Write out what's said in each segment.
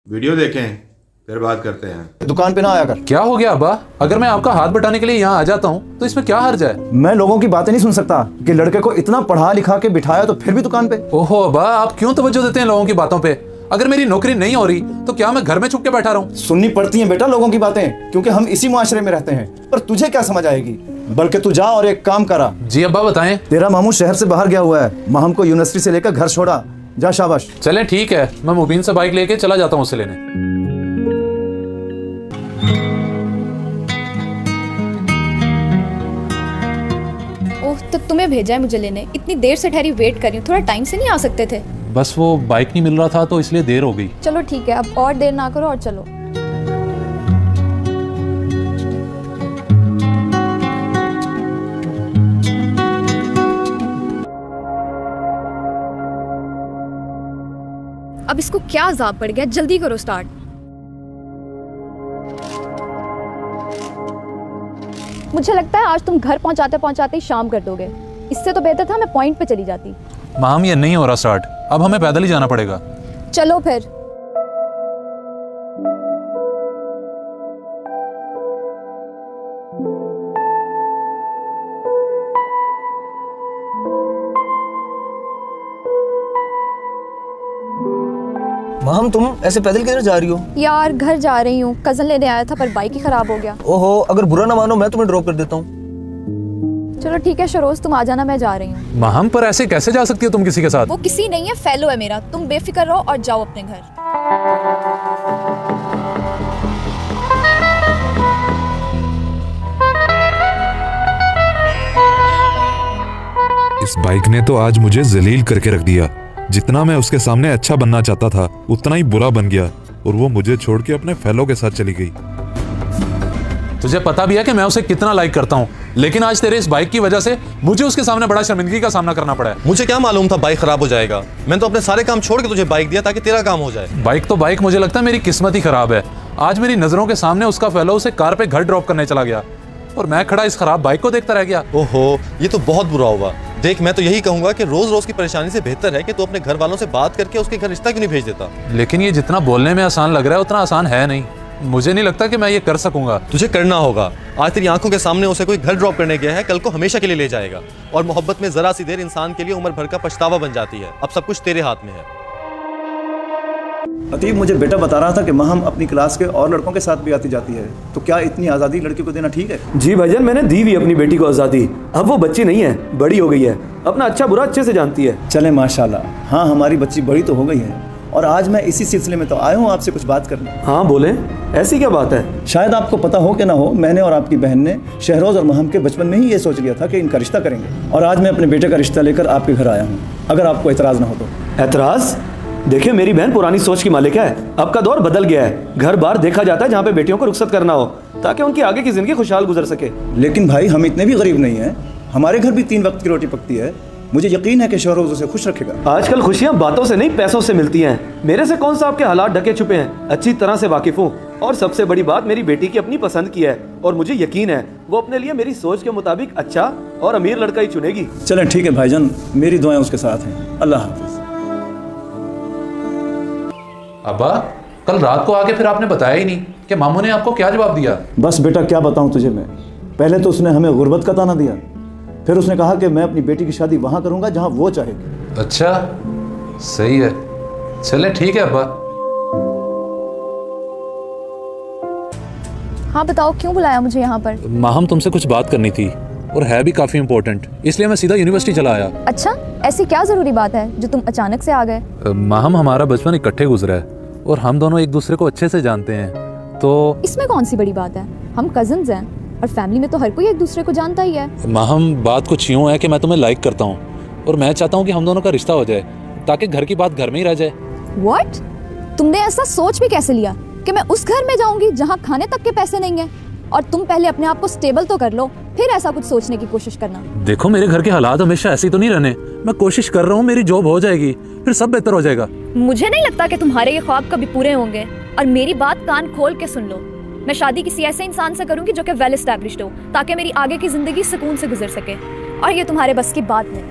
Video देखें फिर बात करते हैं। दुकान पे ना आया कर। क्या हो गया अब्बा? अगर मैं आपका हाथ बटाने के लिए यहाँ आ जाता हूँ तो इसमें क्या हर्ज है? मैं लोगों की बातें नहीं सुन सकता कि लड़के को इतना पढ़ा लिखा के बिठाया तो फिर भी दुकान पे। ओहो अब्बा, आप क्यों तवज्जो देते हैं लोगों की बातों पे? अगर मेरी नौकरी नहीं हो रही तो क्या मैं घर में छुप के बैठा रहूं? सुननी पड़ती है बेटा लोगों की बातें, क्योंकि हम इसी मुआशरे में रहते हैं। पर तुझे क्या समझ आएगी? बल्कि तू जा और एक काम करा। जी अब्बा बताएं। तेरा मामू शहर से बाहर गया हुआ है, माहम को यूनिवर्सिटी से लेकर घर छोड़ा। जा शाबाश। चलें ठीक है, मैं मुबीन से बाइक लेके चला जाता हूँ उसे लेने। ओह, तो तुम्हें भेजा है मुझे लेने? इतनी देर से ठहरी वेट कर रही हूँ, थोड़ा टाइम से नहीं आ सकते थे? बस वो बाइक नहीं मिल रहा था तो इसलिए देर हो गई। चलो ठीक है, अब और देर ना करो और चलो। अब इसको क्या अज़ाब पड़ गया, जल्दी करो स्टार्ट। मुझे लगता है आज तुम घर पहुंचाते पहुंचाते ही शाम कर दोगे। इससे तो बेहतर था मैं पॉइंट पे चली जाती। माम ये नहीं हो रहा स्टार्ट, अब हमें पैदल ही जाना पड़ेगा। चलो फिर। माम तुम ऐसे पैदल किधर जा रही हो? यार घर जा रही हूँ, कजन लेने आया था पर बाइक ही खराब हो गया। ओहो, अगर बुरा ना मानो मैं तुम्हें ड्रॉप कर देता हूँ। चलो ठीक है शरोज, तुम आ जाना, मैं जा रही हूँ। माहम पर ऐसे कैसे जा सकती हो तुम किसी के साथ? वो किसी नहीं है, फेलो है मेरा। तुम बेफिक्र रहो और जाओ अपने घर। इस बाइक ने तो आज मुझे जलील करके रख दिया। जितना मैं उसके सामने अच्छा बनना चाहता था उतना ही बुरा बन गया और वो मुझे छोड़ के अपने फेलो के साथ चली गई। तुझे पता भी है कि मैं उसे कितना लाइक करता हूँ, लेकिन आज तेरे इस बाइक की वजह से मुझे उसके सामने बड़ा शर्मिंदगी का सामना करना पड़ा है। मुझे क्या मालूम था बाइक खराब हो जाएगा। मैंने तो अपने सारे काम छोड़ के तुझे बाइक दिया ताकि तेरा काम हो जाए। बाइक तो बाइक, मुझे लगता है मेरी किस्मत ही खराब है। आज मेरी नजरों के सामने उसका फेलो उसे कार पे घर ड्रॉप करने चला गया और मैं खड़ा इस खराब बाइक को देखता रह गया। ओहो, ये तो बहुत बुरा हुआ। देख, मैं तो यही कहूंगा कि रोज रोज की परेशानी से बेहतर है कि तू अपने घर वालों से बात करके उसके घर रिश्ता क्यों नहीं भेज देता। लेकिन ये जितना बोलने में आसान लग रहा है उतना आसान है नहीं। मुझे नहीं लगता कि मैं ये कर सकूंगा। तुझे करना होगा। आज तेरी आंखों के सामने उसे कोई घर ड्रॉप करने गया है, कल को हमेशा के लिए ले जाएगा। और मोहब्बत में जरा सी देर इंसान के लिए उम्र भर का पछतावा बन जाती है। अब सब कुछ तेरे हाथ में है। अतीब, मुझे बेटा बता रहा था कि माहम अपनी क्लास के और लड़कों के साथ भी आती जाती है, तो क्या इतनी आज़ादी लड़की को देना ठीक है? जी भाईजान, मैंने दी हुई अपनी बेटी को आज़ादी। अब वो बच्ची नहीं है, बड़ी हो गई है, अपना अच्छा बुरा अच्छे से जानती है। चले माशाल्लाह। हाँ, हमारी बच्ची बड़ी तो हो गई है और आज मैं इसी सिलसिले में तो आया हूँ आपसे कुछ बात करने। हाँ बोले, ऐसी क्या बात है? शायद आपको पता हो कि ना हो, मैंने और आपकी बहन ने शहरोज और महम के बचपन में ही ये सोच लिया था कि इनका रिश्ता करेंगे और आज मैं अपने बेटे का रिश्ता लेकर आपके घर आया हूँ, अगर आपको एतराज़ ना हो तो। एतराज़? देखिए, मेरी बहन पुरानी सोच की मालिक है। अब का दौर बदल गया है। घर बार देखा जाता है जहाँ पे बेटियों को रुखसत करना हो ताकि उनकी आगे की जिंदगी खुशहाल गुजर सके। लेकिन भाई, हम इतने भी गरीब नहीं हैं। हमारे घर भी 3 वक्त की रोटी पकती है। मुझे यकीन है कि शहरोज उसे खुश रखेगा। आजकल खुशियाँ बातों से नहीं, पैसों से मिलती हैं। मेरे से कौन सा आपके हालात ढके छुपे हैं, अच्छी तरह से वाकिफ हूँ। और सबसे बड़ी बात, मेरी बेटी की अपनी पसंद की है और मुझे यकीन है वो अपने लिए मेरी सोच के मुताबिक अच्छा और अमीर लड़का ही चुनेगी। चलें ठीक है भाईजान, मेरी दुआएं उसके साथ हैं। अल्लाह हाफिज। अब्बा, कल रात को आके फिर आपने बताया ही नहीं कि मामू ने आपको क्या जवाब दिया। बस बेटा, क्या बताऊं तुझे मैं। पहले तो उसने हमें गुर्बत का ताना दिया, फिर उसने कहा कि मैं अपनी बेटी की शादी वहां करूंगा जहां वो चाहेगी। अच्छा, सही है। चले ठीक है अब्बा। हाँ बताओ, क्यों बुलाया मुझे यहाँ पर? माहम तुमसे कुछ बात करनी थी और है भी काफी इम्पोर्टेंट, इसलिए मैं सीधा यूनिवर्सिटी चला आया। अच्छा, ऐसी क्या जरूरी बात है जो तुम अचानक से आ गए? माहम, हमारा बचपन इकट्ठे गुजरा है और हम दोनों एक दूसरे को अच्छे से जानते हैं, तो इसमें कौन सी बड़ी बात है? हम कजिन्स हैं और फैमिली में तो हर कोई एक दूसरे को जानता ही है। माहम, बात कुछ यूँ है कि मैं तुम्हें लाइक करता हूँ और मैं चाहता हूँ कि हम दोनों का रिश्ता हो जाए ताकि घर की बात घर में ही रह जाए। व्हाट? तुमने ऐसा सोच भी कैसे लिया कि मैं उस घर में जाऊंगी जहाँ खाने तक के पैसे नहीं है? और तुम पहले अपने आप को स्टेबल तो कर लो, फिर ऐसा कुछ सोचने की कोशिश करना। देखो, मेरे घर के हालात हमेशा ऐसे तो नहीं रहने। मैं कोशिश कर रहा हूँ, मेरी जॉब हो जाएगी, फिर सब बेहतर हो जाएगा। मुझे नहीं लगता कि तुम्हारे ये ख्वाब कभी पूरे होंगे। और मेरी बात कान खोल के सुन लो, मैं शादी किसी ऐसे इंसान से करूंगी जो कि वेल एस्टैब्लिश्ड हो, ताकि मेरी आगे की जिंदगी सुकून से गुजर सके। और ये तुम्हारे बस की बात नहीं।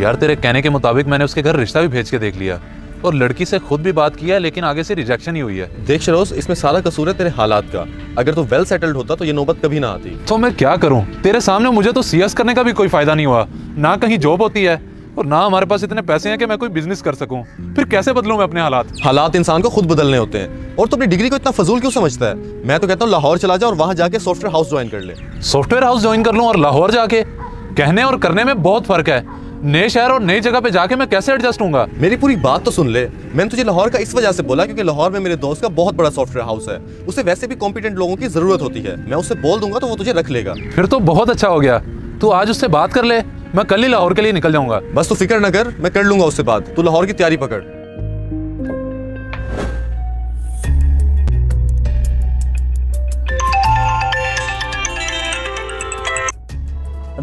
यार तेरे कहने के मुताबिक मैंने उसके घर रिश्ता भी भेज के देख लिया और लड़की से खुद भी बात किया है, लेकिन आगे से रिजेक्शन ही हुई है। देख शरोज, इसमें सारा कसूर है तेरे हालात का। अगर तू वेल सेटल्ड होता तो ये नौबत कभी ना आती। तो मैं क्या करूं? तेरे सामने मुझे तो सीएस करने का भी कोई फायदा नहीं हुआ, ना कहीं जॉब होती है और ना हमारे पास इतने पैसे हैं कि मैं कोई बिजनेस कर सकूं। फिर कैसे बदलूं मैं अपने हालात? हालात इंसान को खुद बदलने होते हैं। और तू अपनी डिग्री को इतना फजूल क्यों समझता है? मैं तो कहता हूँ लाहौर चला जा और वहां जाके सॉफ्टवेयर हाउस ज्वाइन कर ले। सॉफ्टवेयर हाउस ज्वाइन कर लूं और लाहौर जाके? कहने और करने में बहुत फर्क है। नए शहर और नई जगह पे जाके मैं कैसे एडजस्ट होऊंगा? मेरी पूरी बात तो सुन ले। मैंने तुझे लाहौर का इस वजह से बोला क्योंकि लाहौर में मेरे दोस्त का बहुत बड़ा सॉफ्टवेयर हाउस है। उसे वैसे भी कॉम्पिटेंट लोगों की जरूरत होती है। मैं उससे बोल दूंगा तो वो तुझे रख लेगा। फिर तो बहुत अच्छा हो गया। तू आज उससे बात कर ले, मैं कल ही लाहौर के लिए निकल जाऊंगा। बस तू फिक्र न कर, मैं कर लूंगा उससे बात। तू लाहौर की तैयारी पकड़।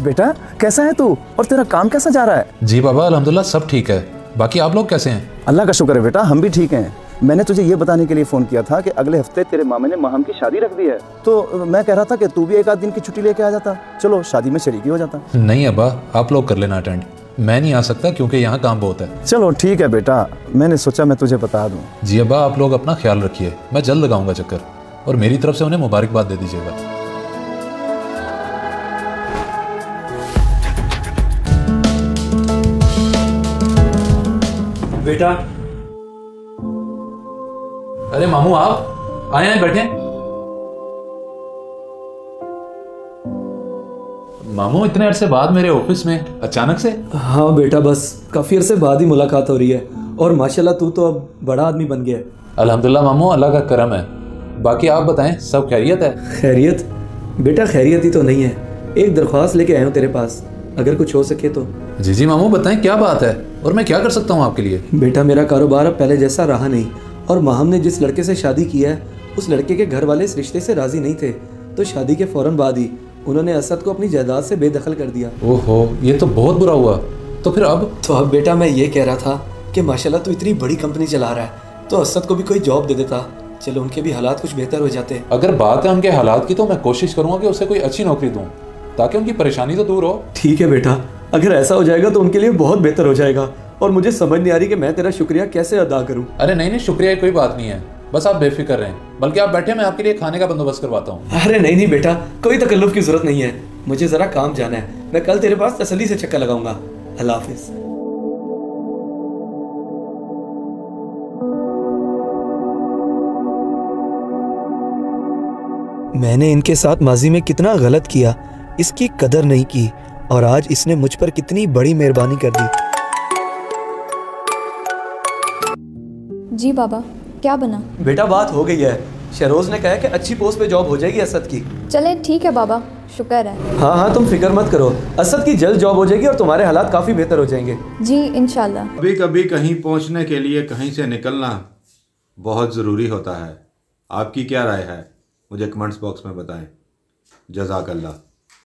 बेटा कैसा है तू और तेरा काम कैसा जा रहा है? जी बाबा अल्हम्दुलिल्लाह सब ठीक है। बाकी आप लोग कैसे हैं? अल्लाह का शुक्र है बेटा, हम भी ठीक हैं। मैंने तुझे ये बताने के लिए फ़ोन किया था कि अगले हफ्ते तेरे मामे ने माहम की शादी रख दी है, तो मैं कह रहा था कि तू भी एक आध दिन की छुट्टी लेके आ जाता। चलो शादी में शरीक हो जाता। नहीं अब्बा, आप लोग कर लेना अटेंड, मैं नहीं आ सकता क्योंकि यहाँ काम बहुत है। चलो ठीक है बेटा, मैंने सोचा मैं तुझे बता दूँ। जी अब्बा, आप लोग अपना ख्याल रखिए, मैं जल्द लगाऊंगा चक्कर और मेरी तरफ से उन्हें मुबारकबाद दे दीजिएगा। बेटा। अरे मामू आप आए हैं, बैठे। मामू इतने अरसे बाद मेरे ऑफिस में अचानक से? हाँ बेटा, बस काफी अरसे बाद ही मुलाकात हो रही है और माशाल्लाह तू तो अब बड़ा आदमी बन गया है। अल्हम्दुलिल्लाह मामू, अल्लाह का करम है। बाकी आप बताएं, सब खैरियत है? खैरियत? बेटा खैरियत ही तो नहीं है, एक दरख्वास्त लेके आया हूँ तेरे पास, अगर कुछ हो सके तो। जी जी मामू बताएं, क्या बात है और मैं क्या कर सकता हूँ आपके लिए? बेटा मेरा कारोबार अब पहले जैसा रहा नहीं और माहम ने जिस लड़के से शादी की है उस लड़के के घर वाले इस रिश्ते से राजी नहीं थे, तो शादी के फौरन बाद ही उन्होंने असद को अपनी जायदाद से बेदखल कर दिया। ओहो, ये तो बहुत बुरा हुआ। तो फिर अब? तो अब बेटा मैं ये कह रहा था कि माशाल्लाह तू इतनी बड़ी कंपनी चला रहा है, तो असद को भी कोई जॉब दे देता, चलो उनके भी हालात कुछ बेहतर हो जाते। अगर बात है उनके हालात की तो मैं कोशिश करूंगा कि उसे कोई अच्छी नौकरी दूं ताकि उनकी परेशानी तो दूर हो। ठीक है बेटा, अगर ऐसा हो जाएगा तो उनके लिए बहुत बेहतर हो जाएगा और मुझे समझ नहीं आ रही कि मैं तेरा शुक्रिया कैसे अदा करूं। अरे नहीं नहीं, शुक्रिया की कोई बात नहीं है, बस आप बेफिक्र रहें। बल्कि आप बैठे, मैं आपके लिए खाने का बंदोबस्त करवाता हूँ। अरे नहीं नहीं बेटा, कोई तकल्लुफ की जरूरत नहीं है, मुझे जरा काम जाना है, मैं कल तेरे पास तसल्ली से चक्कर लगाऊंगा। अल्लाह हाफिज। मैंने इनके साथ माजी में कितना गलत किया, इसकी कदर नहीं की और आज इसने मुझ पर कितनी बड़ी मेहरबानी कर दी। जी बाबा, क्या बना? बेटा बात हो गई है, शहरोज ने कहा कि अच्छी पोस्ट पे जॉब हो जाएगी असद की। चले ठीक है बाबा, शुक्र है। हाँ हाँ तुम फिक्र मत करो, असद की जल्द जॉब हो जाएगी और तुम्हारे हालात काफी बेहतर हो जाएंगे। जी इंशाल्लाह। कभी कभी कहीं पहुंचने के लिए कहीं से निकलना बहुत ज़रूरी होता है। आपकी क्या राय है? मुझे कमेंट्स बॉक्स में बताएं। जज़ाकल्लाह।